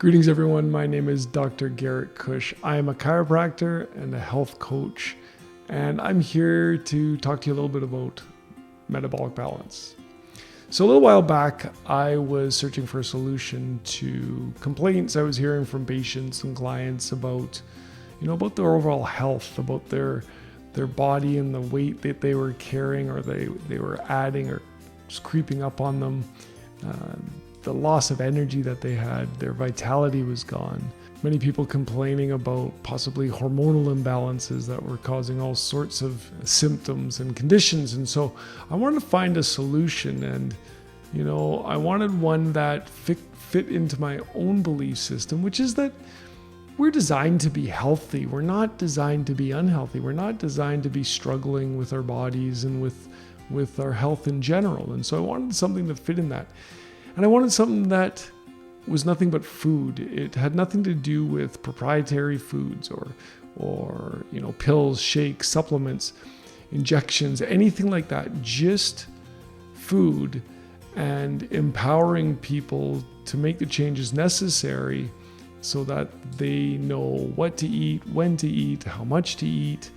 Greetings, everyone. My name is Dr. Garret Kusch. I am a chiropractor and a health coach, and I'm here to talk to you a little bit about metabolic balance. So a little while back, I was searching for a solution to complaints I was hearing from patients and clients about, about their overall health, about their body and the weight that they were carrying or they were adding or just creeping up on them. The loss of energy that they had, their vitality was gone. Many people complaining about possibly hormonal imbalances that were causing all sorts of symptoms and conditions. And so I wanted to find a solution, and I wanted one that fit into my own belief system, which is that we're designed to be healthy. We're not designed to be unhealthy. We're not designed to be struggling with our bodies and with our health in general. And so I wanted something that fit in that. And I wanted something that was nothing but food. It had nothing to do with proprietary foods or pills, shakes, supplements, injections, anything like that. Just food, and empowering people to make the changes necessary so that they know what to eat, when to eat, how much to eat,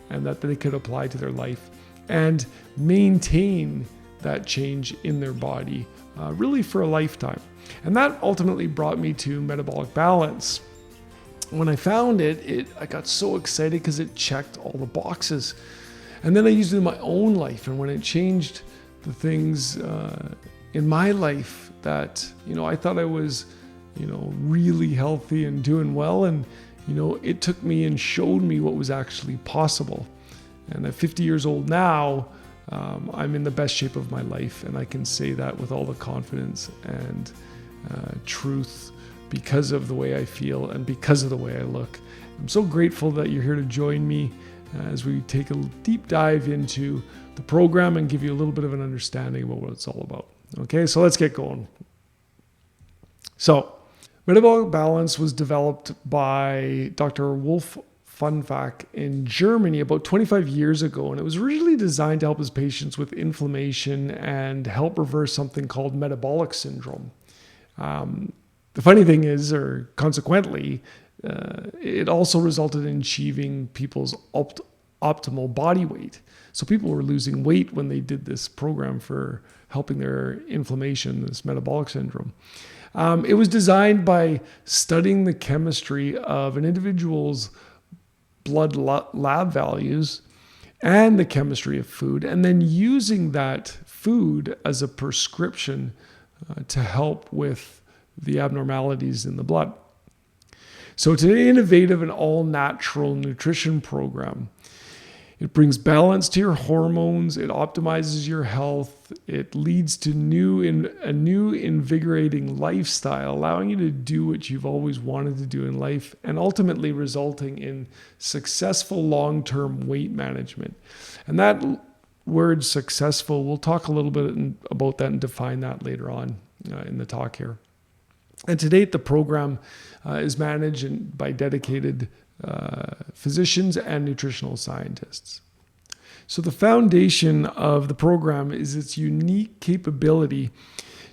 and that they could apply to their life and maintain that change in their body really for a lifetime. And that ultimately brought me to Metabolic Balance. When I found it, I got so excited because it checked all the boxes. And then I used it in my own life. And when it changed the things in my life that, I thought I was, really healthy and doing well. And, it took me and showed me what was actually possible. And at 50 years old now, I'm in the best shape of my life, and I can say that with all the confidence and truth because of the way I feel and because of the way I look. I'm so grateful that you're here to join me as we take a deep dive into the program and give you a little bit of an understanding about what it's all about. Okay, so let's get going. So, Metabolic Balance was developed by Dr. Wolf Funfack in Germany about 25 years ago, and it was originally designed to help his patients with inflammation and help reverse something called metabolic syndrome. The funny thing is, or consequently, it also resulted in achieving people's optimal body weight. So people were losing weight when they did this program for helping their inflammation, this metabolic syndrome. It was designed by studying the chemistry of an individual's blood lab values and the chemistry of food, and then using that food as a prescription to help with the abnormalities in the blood. So it's an innovative and all-natural nutrition program. It brings balance to your hormones, it optimizes your health, it leads to a new invigorating lifestyle, allowing you to do what you've always wanted to do in life, and ultimately resulting in successful long-term weight management. And that word successful, we'll talk a little bit about that and define that later on in the talk here. And to date, the program is managed by dedicated physicians and nutritional scientists. So the foundation of the program is its unique capability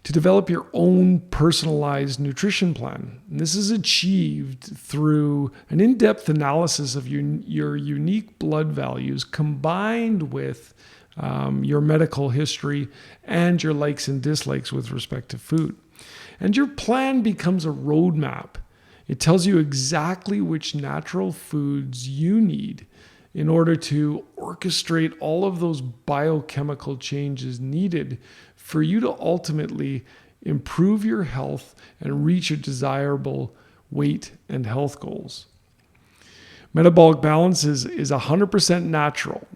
to develop your own personalized nutrition plan. And this is achieved through an in-depth analysis of your unique blood values combined with your medical history and your likes and dislikes with respect to food. And your plan becomes a roadmap. It tells you exactly which natural foods you need in order to orchestrate all of those biochemical changes needed for you to ultimately improve your health and reach your desirable weight and health goals. Metabolic Balance is 100% natural.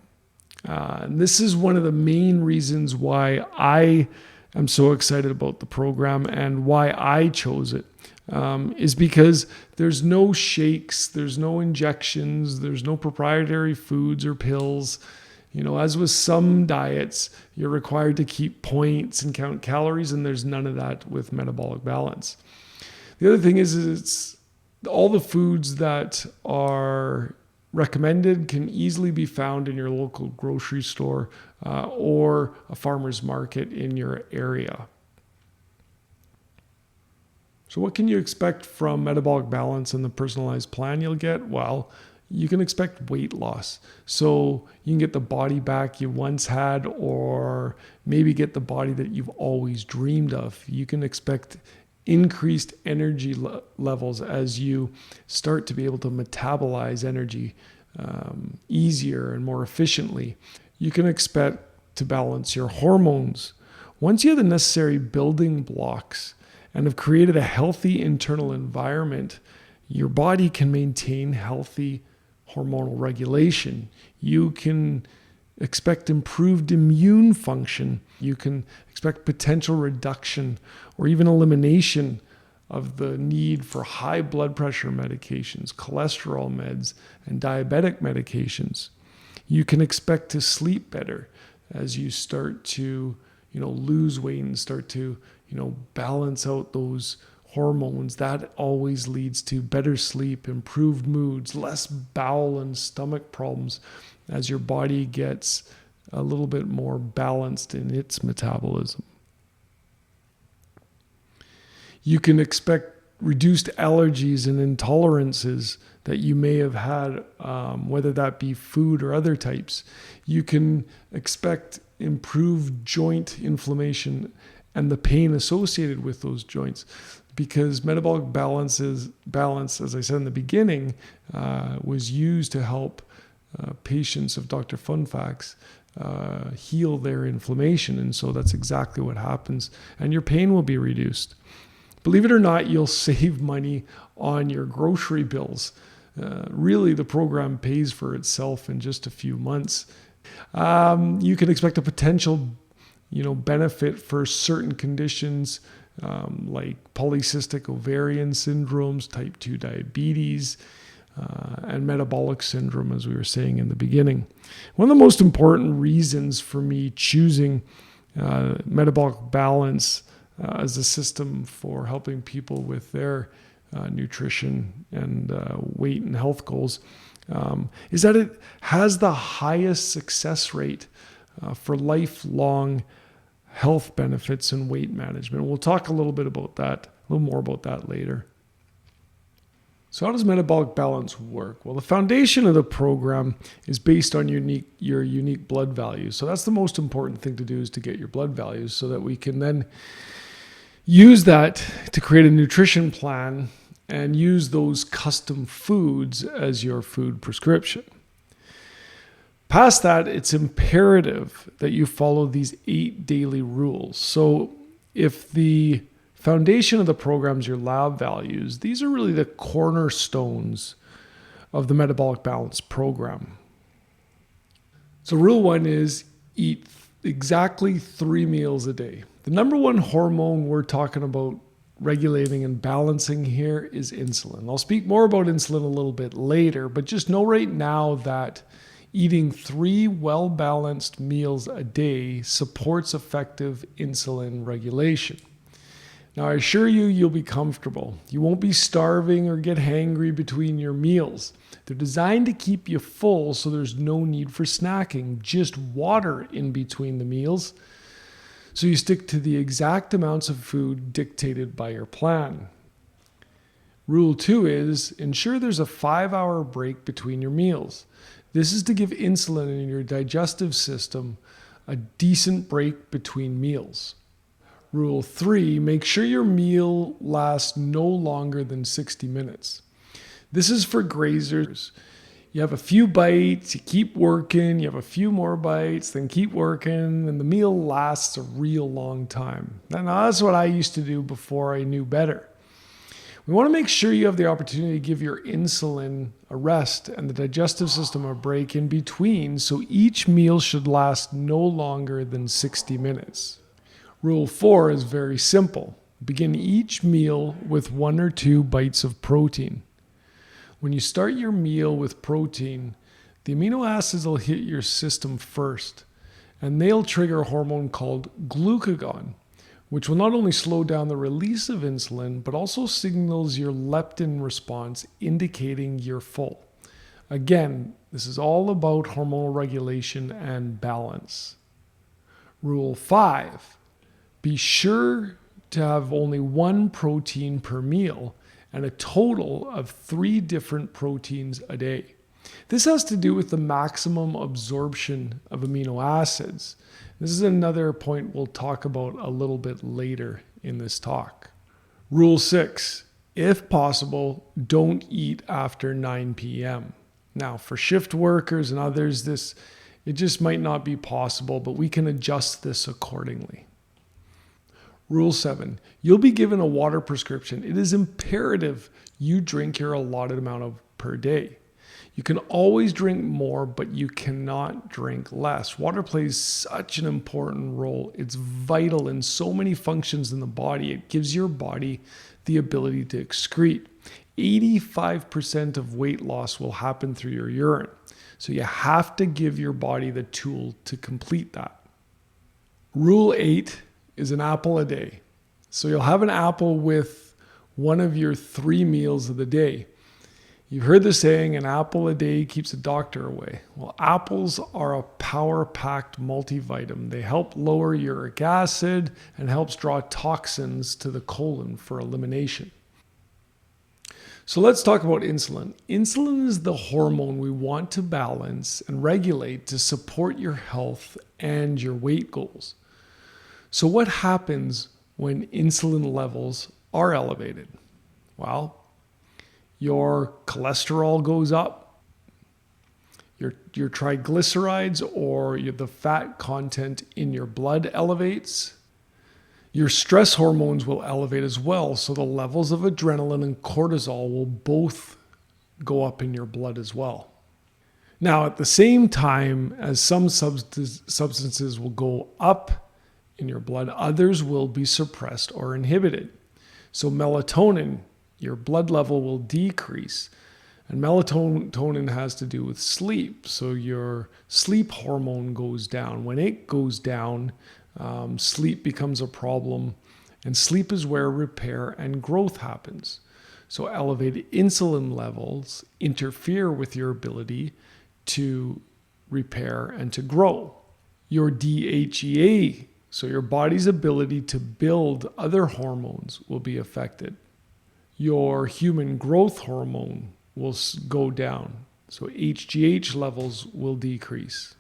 And this is one of the main reasons why I am so excited about the program and why I chose it. Is because there's no shakes, there's no injections, there's no proprietary foods or pills. As with some diets, you're required to keep points and count calories, and there's none of that with Metabolic Balance. The other thing is it's all the foods that are recommended can easily be found in your local grocery store or a farmer's market in your area. So what can you expect from metabolic balance and the personalized plan you'll get? Well, you can expect weight loss. So you can get the body back you once had, or maybe get the body that you've always dreamed of. You can expect increased energy levels as you start to be able to metabolize energy easier and more efficiently. You can expect to balance your hormones. Once you have the necessary building blocks and have created a healthy internal environment, your body can maintain healthy hormonal regulation. You can expect improved immune function. You can expect potential reduction or even elimination of the need for high blood pressure medications, cholesterol meds, and diabetic medications. You can expect to sleep better as you start to, lose weight and start to, balance out those hormones. That always leads to better sleep, improved moods, less bowel and stomach problems as your body gets a little bit more balanced in its metabolism. You can expect reduced allergies and intolerances that you may have had, whether that be food or other types. You can expect improved joint inflammation and the pain associated with those joints, because metabolic balance, as I said in the beginning, was used to help patients of Dr. Funfac's heal their inflammation. And so that's exactly what happens. And your pain will be reduced. Believe it or not, you'll save money on your grocery bills. Really, the program pays for itself in just a few months. You can expect a potential, benefit for certain conditions like polycystic ovarian syndromes, type 2 diabetes, and metabolic syndrome, as we were saying in the beginning. One of the most important reasons for me choosing metabolic balance as a system for helping people with their nutrition and weight and health goals is that it has the highest success rate for lifelong health benefits and weight management. We'll talk a little more about that later. So how does metabolic balance work? Well, the foundation of the program is based on your unique blood values. So that's the most important thing to do, is to get your blood values so that we can then use that to create a nutrition plan and use those custom foods as your food prescription. Past that, it's imperative that you follow these 8 daily rules. So if the foundation of the program is your lab values, these are really the cornerstones of the metabolic balance program. So rule 1 is eat exactly 3 meals a day. The number one hormone we're talking about regulating and balancing here is insulin. I'll speak more about insulin a little bit later, but just know right now that eating 3 well-balanced meals a day supports effective insulin regulation. Now, I assure you, you'll be comfortable. You won't be starving or get hangry between your meals. They're designed to keep you full, so there's no need for snacking, just water in between the meals. So you stick to the exact amounts of food dictated by your plan. Rule 2 is ensure there's a 5-hour break between your meals. This is to give insulin in your digestive system a decent break between meals. Rule 3, make sure your meal lasts no longer than 60 minutes. This is for grazers. You have a few bites, you keep working, you have a few more bites, then keep working, and the meal lasts a real long time. Now, that's what I used to do before I knew better. We want to make sure you have the opportunity to give your insulin a rest and the digestive system a break in between, so each meal should last no longer than 60 minutes. Rule 4 is very simple. Begin each meal with 1 or 2 bites of protein. When you start your meal with protein, the amino acids will hit your system first, and they'll trigger a hormone called glucagon, which will not only slow down the release of insulin, but also signals your leptin response, indicating you're full. Again, this is all about hormonal regulation and balance. Rule 5, be sure to have only one protein per meal and a total of 3 different proteins a day. This has to do with the maximum absorption of amino acids. This is another point we'll talk about a little bit later in this talk. Rule 6, if possible, don't eat after 9 p.m. Now, for shift workers and others, it just might not be possible, but we can adjust this accordingly. Rule 7, you'll be given a water prescription. It is imperative you drink your allotted amount per day. You can always drink more, but you cannot drink less. Water plays such an important role. It's vital in so many functions in the body. It gives your body the ability to excrete. 85% of weight loss will happen through your urine. So you have to give your body the tool to complete that. Rule 8 is an apple a day. So you'll have an apple with one of your 3 meals of the day. You've heard the saying, an apple a day keeps a doctor away. Well, apples are a power-packed multivitamin. They help lower uric acid and helps draw toxins to the colon for elimination. So let's talk about insulin. Insulin is the hormone we want to balance and regulate to support your health and your weight goals. So what happens when insulin levels are elevated? Well, your cholesterol goes up, your triglycerides or the fat content in your blood elevates. Your stress hormones will elevate as well, so the levels of adrenaline and cortisol will both go up in your blood as well. Now, at the same time as some substances will go up in your blood, others will be suppressed or inhibited. So melatonin, your blood level will decrease. And melatonin has to do with sleep. So your sleep hormone goes down. When it goes down, sleep becomes a problem. And sleep is where repair and growth happens. So elevated insulin levels interfere with your ability to repair and to grow. Your DHEA, so your body's ability to build other hormones, will be affected. Your human growth hormone will go down. So HGH levels will decrease.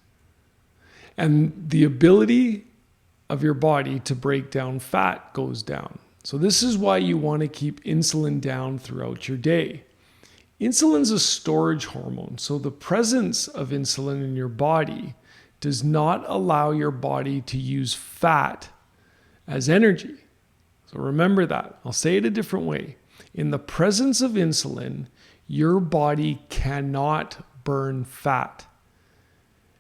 And the ability of your body to break down fat goes down. So this is why you want to keep insulin down throughout your day. Insulin's a storage hormone. So the presence of insulin in your body does not allow your body to use fat as energy. So remember that. I'll say it a different way. In the presence of insulin, your body cannot burn fat.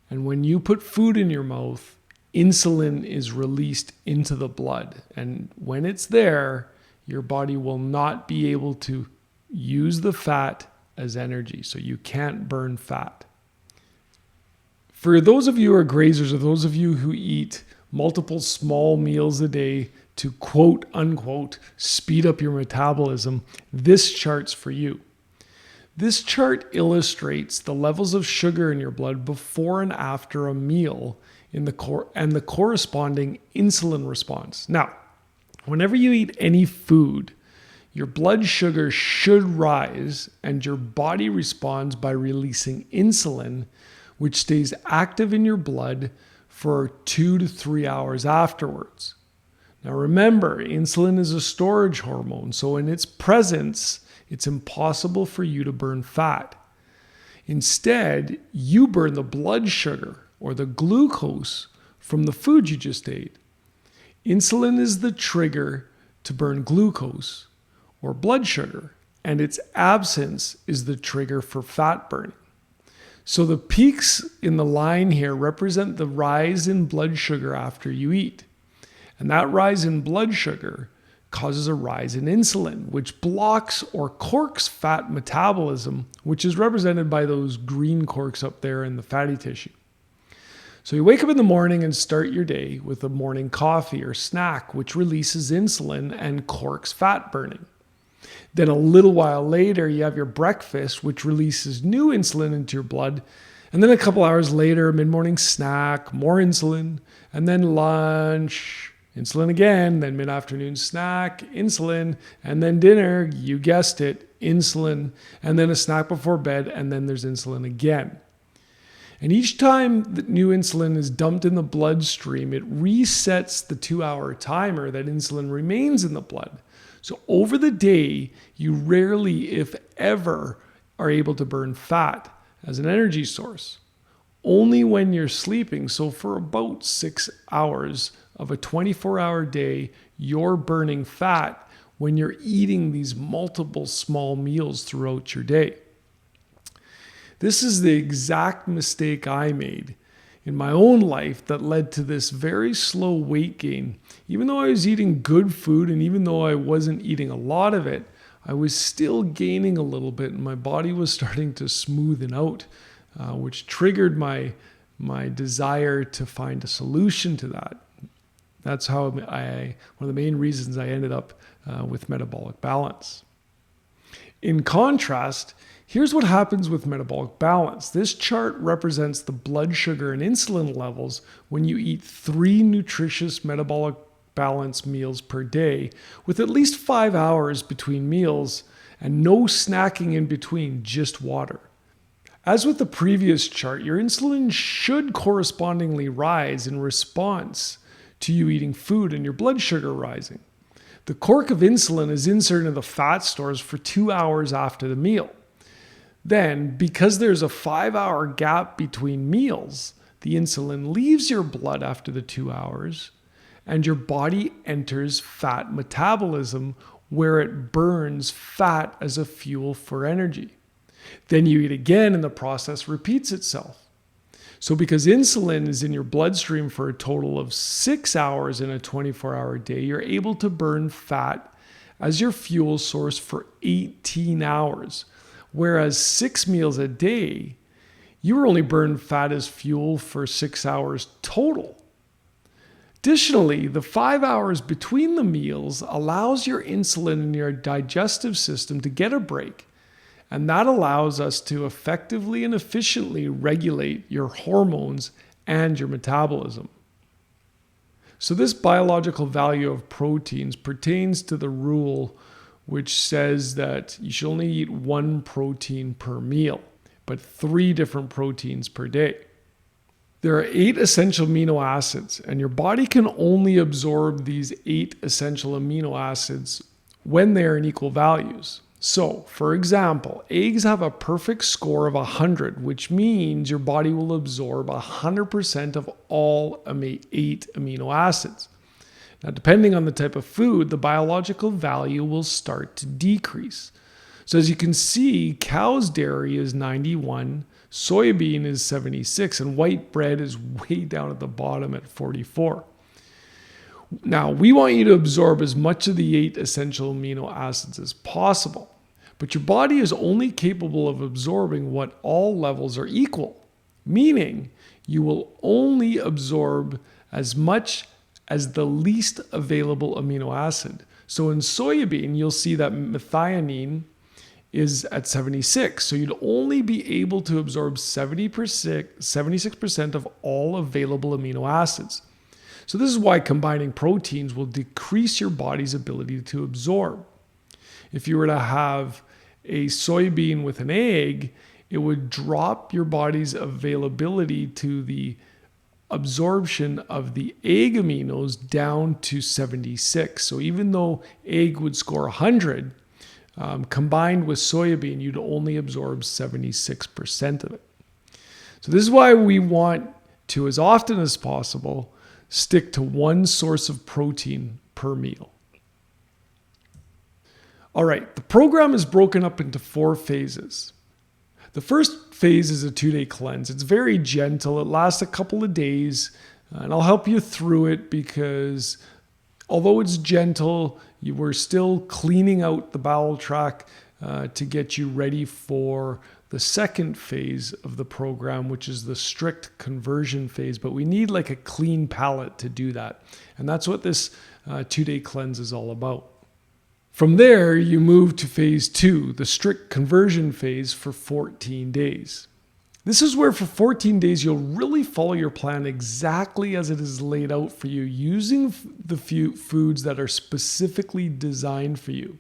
And when you put food in your mouth, insulin is released into the blood. And when it's there, your body will not be able to use the fat as energy. So you can't burn fat. For those of you who are grazers, or those of you who eat multiple small meals a day to quote unquote speed up your metabolism, this chart's for you. This chart illustrates the levels of sugar in your blood before and after a meal and the corresponding insulin response. Now, whenever you eat any food, your blood sugar should rise and your body responds by releasing insulin, which stays active in your blood for 2 to 3 hours afterwards. Now remember, insulin is a storage hormone, so in its presence, it's impossible for you to burn fat. Instead, you burn the blood sugar or the glucose from the food you just ate. Insulin is the trigger to burn glucose or blood sugar, and its absence is the trigger for fat burning. So the peaks in the line here represent the rise in blood sugar after you eat. And that rise in blood sugar causes a rise in insulin, which blocks or corks fat metabolism, which is represented by those green corks up there in the fatty tissue. So you wake up in the morning and start your day with a morning coffee or snack, which releases insulin and corks fat burning. Then a little while later, you have your breakfast, which releases new insulin into your blood. And then a couple hours later, a mid-morning snack, more insulin, and then lunch, Insulin again, then mid-afternoon snack, insulin, and then dinner, you guessed it, insulin, and then a snack before bed, and then there's insulin again. And each time that new insulin is dumped in the bloodstream, it resets the 2-hour timer that insulin remains in the blood. So over the day, you rarely, if ever, are able to burn fat as an energy source. Only when you're sleeping, so for about 6 hours of a 24-hour day, you're burning fat when you're eating these multiple small meals throughout your day. This is the exact mistake I made in my own life that led to this very slow weight gain. Even though I was eating good food and even though I wasn't eating a lot of it, I was still gaining a little bit and my body was starting to smoothen out, which triggered my desire to find a solution to that. That's how one of the main reasons I ended up with metabolic balance. In contrast, here's what happens with metabolic balance. This chart represents the blood sugar and insulin levels when you eat 3 nutritious metabolic balance meals per day with at least 5 hours between meals and no snacking in between, just water. As with the previous chart, your insulin should correspondingly rise in response to you eating food and your blood sugar rising. The cork of insulin is inserted into the fat stores for 2 hours after the meal. Then, because there's a 5-hour gap between meals, the insulin leaves your blood after the 2 hours, and your body enters fat metabolism where it burns fat as a fuel for energy. Then you eat again and the process repeats itself. So because insulin is in your bloodstream for a total of 6 hours in a 24-hour day, you're able to burn fat as your fuel source for 18 hours. Whereas 6 meals a day, you were only burning fat as fuel for 6 hours total. Additionally, the 5 hours between the meals allows your insulin in your digestive system to get a break. And that allows us to effectively and efficiently regulate your hormones and your metabolism. So this biological value of proteins pertains to the rule which says that you should only eat 1 protein per meal, but 3 different proteins per day. There are 8 essential amino acids, and your body can only absorb these 8 essential amino acids when they are in equal values. So, for example, eggs have a perfect score of 100, which means your body will absorb 100% of all 8 amino acids. Now, depending on the type of food, the biological value will start to decrease. So as you can see, cow's dairy is 91, soybean is 76, and white bread is way down at the bottom at 44. Now, we want you to absorb as much of the 8 essential amino acids as possible, but your body is only capable of absorbing what all levels are equal, meaning you will only absorb as much as the least available amino acid. So in soybean, you'll see that methionine is at 76. So you'd only be able to absorb 76% of all available amino acids. So this is why combining proteins will decrease your body's ability to absorb. If you were to have a soybean with an egg, it would drop your body's availability to the absorption of the egg aminos down to 76. So even though egg would score 100, combined with soybean, you'd only absorb 76% of it. So this is why we want to, as often as possible, stick to 1 source of protein per meal. All right, the program is broken up into 4 phases. The first phase is a 2-day cleanse. It's very gentle. It lasts a couple of days, and I'll help you through it because although it's gentle, we're still cleaning out the bowel tract to get you ready for the second phase of the program, which is the strict conversion phase. But we need like a clean palate to do that. And that's what this 2-day cleanse is all about. From there, you move to phase 2, the strict conversion phase for 14 days. This is where for 14 days, you'll really follow your plan exactly as it is laid out for you, using the few foods that are specifically designed for you.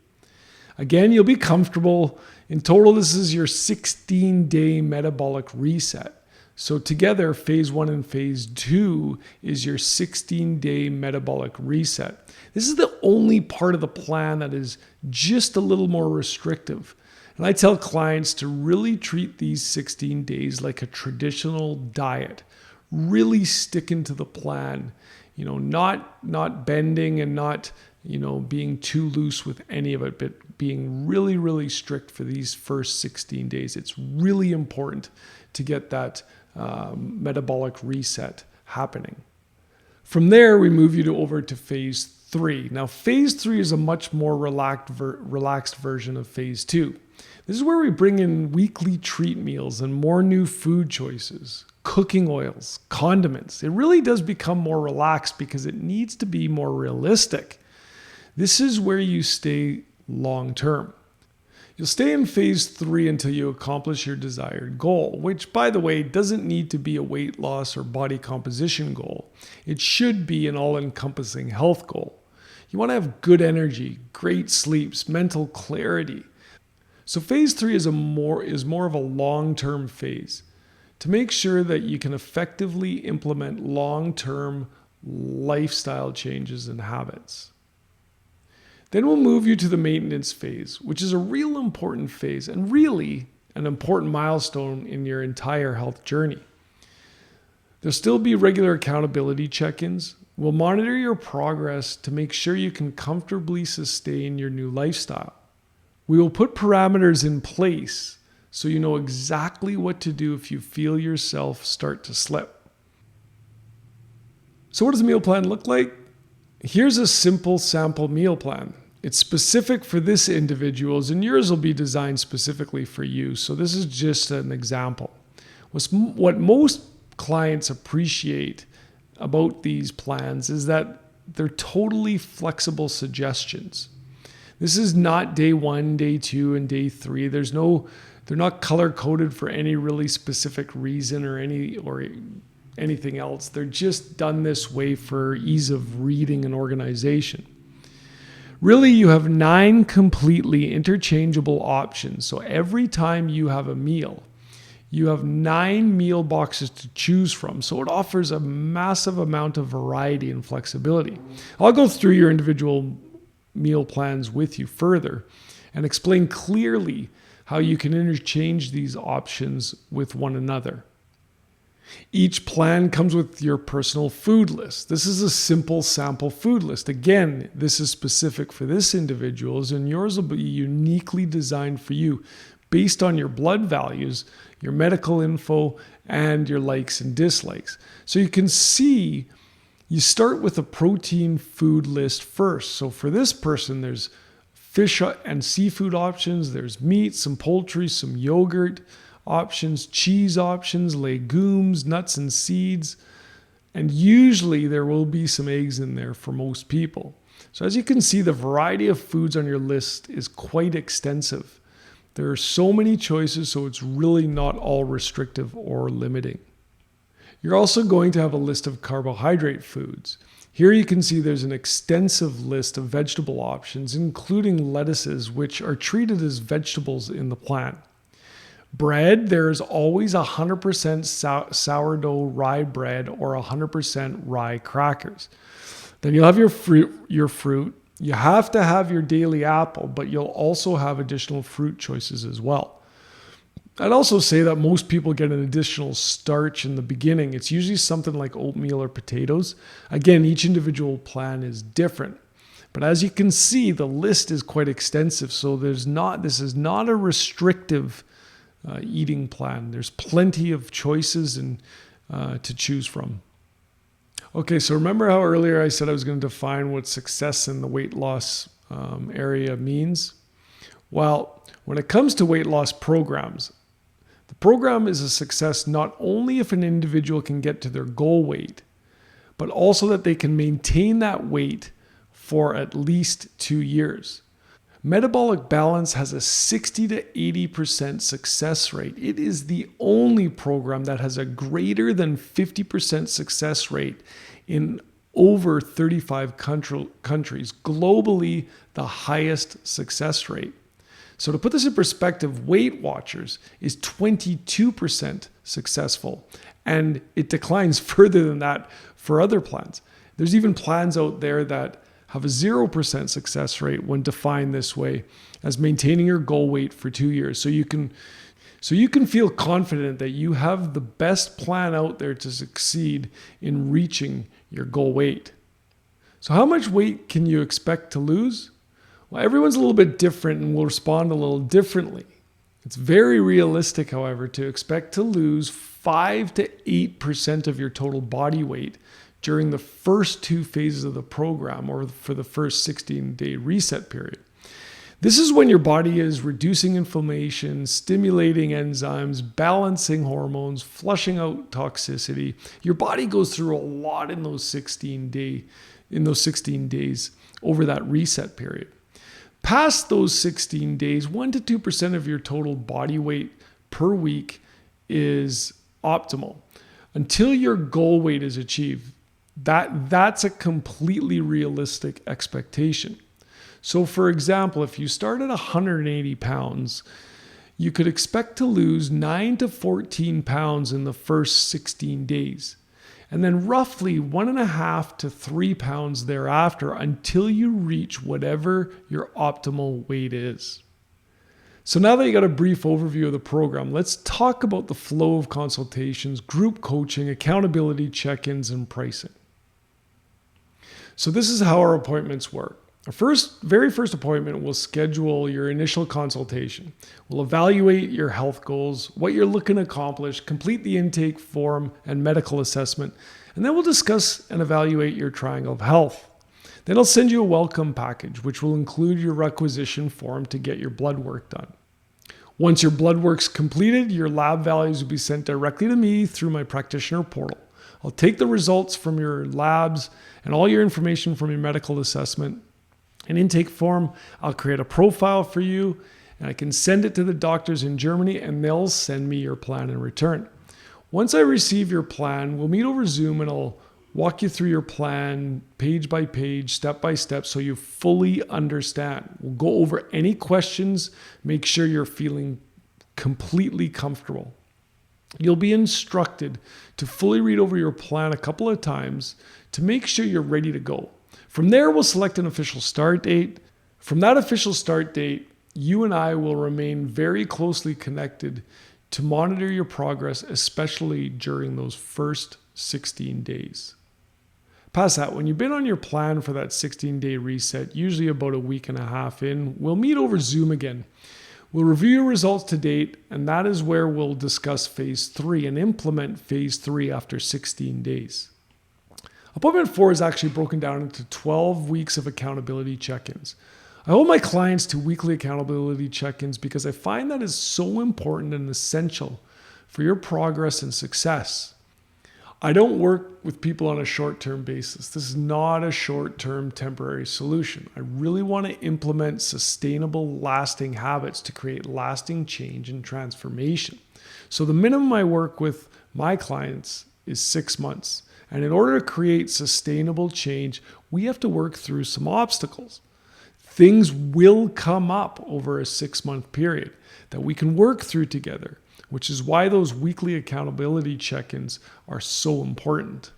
Again, you'll be comfortable. In total, this is your 16-day metabolic reset. So together, phase 1 and phase 2 is your 16-day metabolic reset. This is the only part of the plan that is just a little more restrictive. And I tell clients to really treat these 16 days like a traditional diet, really sticking to the plan, not bending and not, being too loose with any of it, but being really, really strict for these first 16 days. It's really important to get that metabolic reset happening. From there, we move you over to phase 3. Now, phase 3 is a much more relaxed version of phase 2. This is where we bring in weekly treat meals and more new food choices, cooking oils, condiments. It really does become more relaxed because it needs to be more realistic. This is where you stay long term. You'll stay in phase 3 until you accomplish your desired goal, which, by the way, doesn't need to be a weight loss or body composition goal. It should be an all-encompassing health goal. You want to have good energy, great sleeps, mental clarity. So phase 3 is more of a long-term phase to make sure that you can effectively implement long-term lifestyle changes and habits. Then we'll move you to the maintenance phase, which is a real important phase and really an important milestone in your entire health journey. There'll still be regular accountability check-ins. We'll monitor your progress to make sure you can comfortably sustain your new lifestyle. We will put parameters in place so you know exactly what to do if you feel yourself start to slip. So what does a meal plan look like? Here's a simple sample meal plan. It's specific for this individual's and yours will be designed specifically for you. So this is just an example. What most clients appreciate about these plans is that they're totally flexible suggestions. This is not day 1, day 2, and day 3. They're not color coded for any really specific reason or anything else. They're just done this way for ease of reading and organization. Really, you have 9 completely interchangeable options. So every time you have a meal, you have 9 meal boxes to choose from. So it offers a massive amount of variety and flexibility. I'll go through your individual meal plans with you further and explain clearly how you can interchange these options with one another. Each plan comes with your personal food list. This is a simple sample food list. Again, this is specific for this individual's and yours will be uniquely designed for you based on your blood values, your medical info, and your likes and dislikes. So you can see you start with a protein food list first. So for this person, there's fish and seafood options, there's meat, some poultry, some yogurt options, cheese options, legumes, nuts and seeds, and usually there will be some eggs in there for most people. So as you can see, the variety of foods on your list is quite extensive. There are so many choices, so it's really not all restrictive or limiting. You're also going to have a list of carbohydrate foods. Here you can see there's an extensive list of vegetable options, including lettuces, which are treated as vegetables in the plan. Bread, there is always 100% sourdough rye bread or 100% rye crackers. Then you'll have your fruit. You have to have your daily apple, but you'll also have additional fruit choices as well. I'd also say that most people get an additional starch in the beginning. It's usually something like oatmeal or potatoes. Again, each individual plan is different. But as you can see, the list is quite extensive. So this is not a restrictive eating plan. There's plenty of choices to choose from. Okay, so remember how earlier I said I was going to define what success in the weight loss area means? Well, when it comes to weight loss programs, the program is a success not only if an individual can get to their goal weight, but also that they can maintain that weight for at least 2 years. Metabolic Balance has a 60 to 80% success rate. It is the only program that has a greater than 50% success rate in over 35 countries. Globally, the highest success rate. So to put this in perspective, Weight Watchers is 22% successful, and it declines further than that for other plans. There's even plans out there that have a 0% success rate when defined this way, as maintaining your goal weight for 2 years. So you can feel confident that you have the best plan out there to succeed in reaching your goal weight. So how much weight can you expect to lose? Well, everyone's a little bit different and will respond a little differently. It's very realistic, however, to expect to lose 5 to 8% of your total body weight during the first 2 phases of the program, or for the first 16-day reset period. This is when your body is reducing inflammation, stimulating enzymes, balancing hormones, flushing out toxicity. Your body goes through a lot in those 16 days over that reset period. Past those 16 days, 1 to 2% of your total body weight per week is optimal. Until your goal weight is achieved, that's a completely realistic expectation. So for example, if you start at 180 pounds, you could expect to lose 9 to 14 pounds in the first 16 days. And then roughly 1.5 to 3 pounds thereafter until you reach whatever your optimal weight is. So now that you got a brief overview of the program, let's talk about the flow of consultations, group coaching, accountability check-ins, and pricing. So this is how our appointments work. Our very first appointment, we'll schedule your initial consultation. We'll evaluate your health goals, what you're looking to accomplish, complete the intake form and medical assessment, and then we'll discuss and evaluate your triangle of health. Then I'll send you a welcome package, which will include your requisition form to get your blood work done. Once your blood work's completed, your lab values will be sent directly to me through my practitioner portal. I'll take the results from your labs and all your information from your medical assessment and intake form. I'll create a profile for you, and I can send it to the doctors in Germany, and they'll send me your plan in return. Once I receive your plan, we'll meet over Zoom, and I'll walk you through your plan page by page, step by step, so you fully understand. We'll go over any questions, make sure you're feeling completely comfortable. You'll be instructed to fully read over your plan a couple of times to make sure you're ready to go. From there, we'll select an official start date. From that official start date, you and I will remain very closely connected to monitor your progress, especially during those first 16 days. Past that, when you've been on your plan for that 16-day reset, usually about a week and a half in, we'll meet over Zoom again. We'll review your results to date, and that is where we'll discuss phase 3 and implement phase 3 after 16 days. Appointment 4 is actually broken down into 12 weeks of accountability check-ins. I hold my clients to weekly accountability check-ins because I find that is so important and essential for your progress and success. I don't work with people on a short-term basis. This is not a short-term temporary solution. I really want to implement sustainable, lasting habits to create lasting change and transformation. So the minimum I work with my clients is 6 months. And in order to create sustainable change, we have to work through some obstacles. Things will come up over a 6-month period that we can work through together, which is why those weekly accountability check-ins are so important.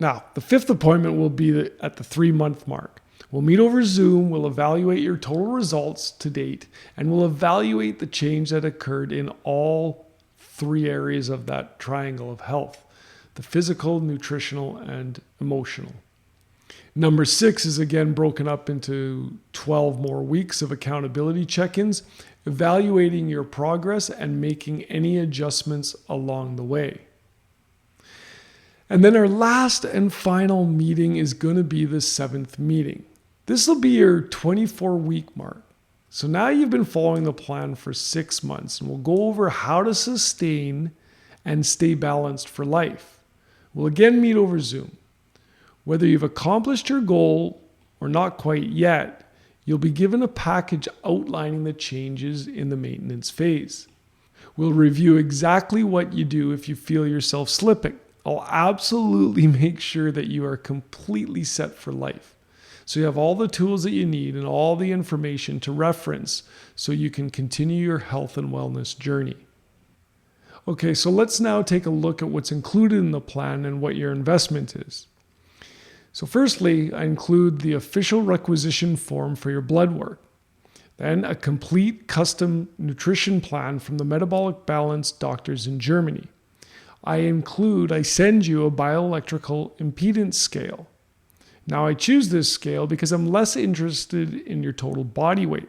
Now, the 5th appointment will be at the 3-month mark. We'll meet over Zoom, we'll evaluate your total results to date, and we'll evaluate the change that occurred in all 3 areas of that triangle of health: the physical, nutritional, and emotional. Number 6 is again broken up into 12 more weeks of accountability check-ins, evaluating your progress and making any adjustments along the way. And then our last and final meeting is going to be the 7th meeting. This will be your 24-week mark. So now you've been following the plan for 6 months, and we'll go over how to sustain and stay balanced for life. We'll again meet over Zoom. Whether you've accomplished your goal or not quite yet, You'll be given a package outlining the changes in the maintenance phase. We'll review exactly what you do if you feel yourself slipping. I'll absolutely make sure that you are completely set for life. So you have all the tools that you need and all the information to reference so you can continue your health and wellness journey. Okay, so let's now take a look at what's included in the plan and what your investment is. So firstly, I include the official requisition form for your blood work. Then a complete custom nutrition plan from the Metabolic Balance doctors in Germany. I send you a bioelectrical impedance scale. Now I choose this scale because I'm less interested in your total body weight.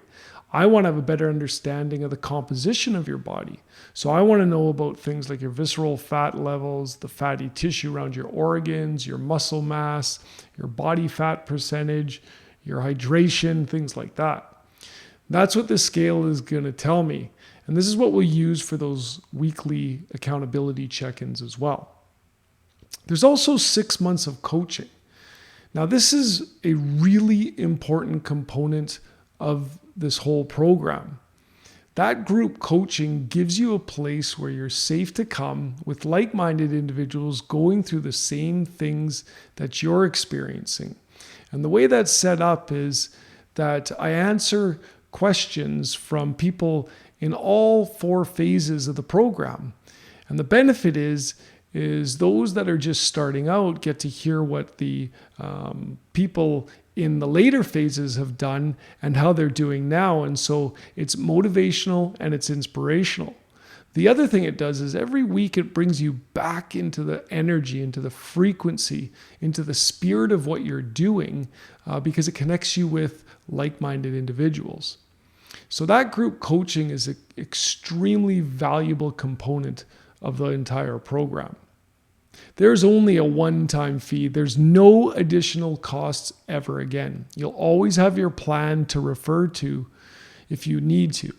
I want to have a better understanding of the composition of your body. So I want to know about things like your visceral fat levels, the fatty tissue around your organs, your muscle mass, your body fat percentage, your hydration, things like that. That's what this scale is going to tell me. And this is what we'll use for those weekly accountability check-ins as well. There's also 6 months of coaching. Now, this is a really important component of this whole program. That group coaching gives you a place where you're safe to come with like-minded individuals going through the same things that you're experiencing. And the way that's set up is that I answer questions from people in all 4 phases of the program. And the benefit is those that are just starting out get to hear what the people in the later phases have done and how they're doing now. And so it's motivational and it's inspirational. The other thing it does is every week it brings you back into the energy, into the frequency, into the spirit of what you're doing because it connects you with like-minded individuals. So that group coaching is an extremely valuable component of the entire program. There's only a one-time fee. There's no additional costs ever again. You'll always have your plan to refer to if you need to.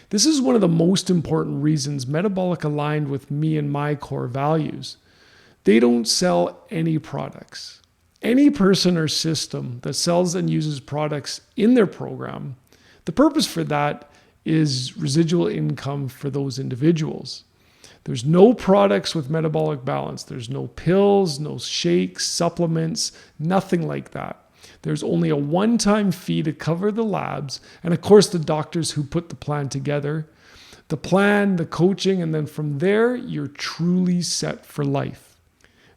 This is one of the most important reasons Metabolic aligned with me and my core values. They don't sell any products. Any person or system that sells and uses products in their program, the purpose for that is residual income for those individuals. There's no products with Metabolic Balance. There's no pills, no shakes, supplements, nothing like that. There's only a one-time fee to cover the labs and of course the doctors who put the plan together, the plan, the coaching, and then from there, you're truly set for life.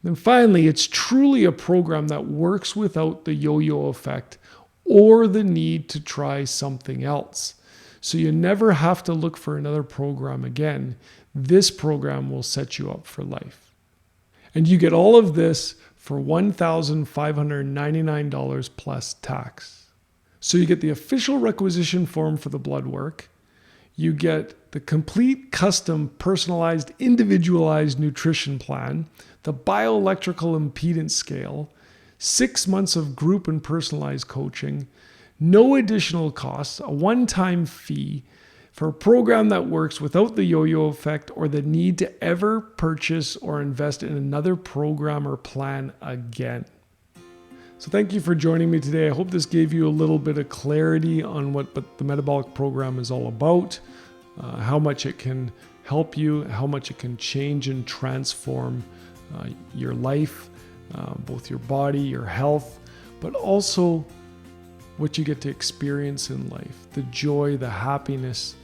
And then finally, it's truly a program that works without the yo-yo effect or the need to try something else. So you never have to look for another program again. This program will set you up for life. And you get all of this for $1,599 plus tax. So you get the official requisition form for the blood work. You get the complete custom personalized individualized nutrition plan, the bioelectrical impedance scale, 6 months of group and personalized coaching, no additional costs, a one-time fee for a program that works without the yo-yo effect or the need to ever purchase or invest in another program or plan again. So thank you for joining me today. I hope this gave you a little bit of clarity on what the Metabolic program is all about, how much it can help you, how much it can change and transform your life, both your body, your health, but also what you get to experience in life, the joy, the happiness,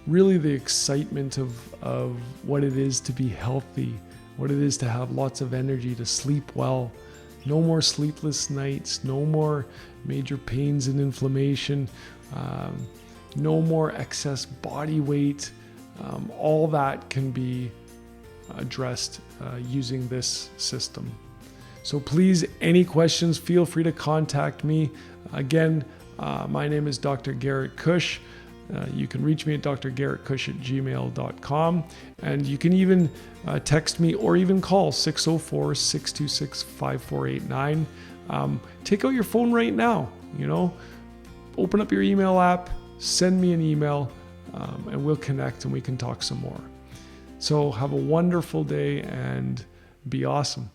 really the excitement of what it is to be healthy, what it is to have lots of energy, to sleep well, no more sleepless nights, no more major pains and inflammation, no more excess body weight. All that can be addressed using this system. So please, any questions, feel free to contact me. Again, my name is Dr. Garret Kusch. You can reach me at drgarretkusch@gmail.com. And you can even text me or even call 604-626-5489. Take out your phone right now, open up your email app, send me an email, and we'll connect and we can talk some more. So have a wonderful day and be awesome.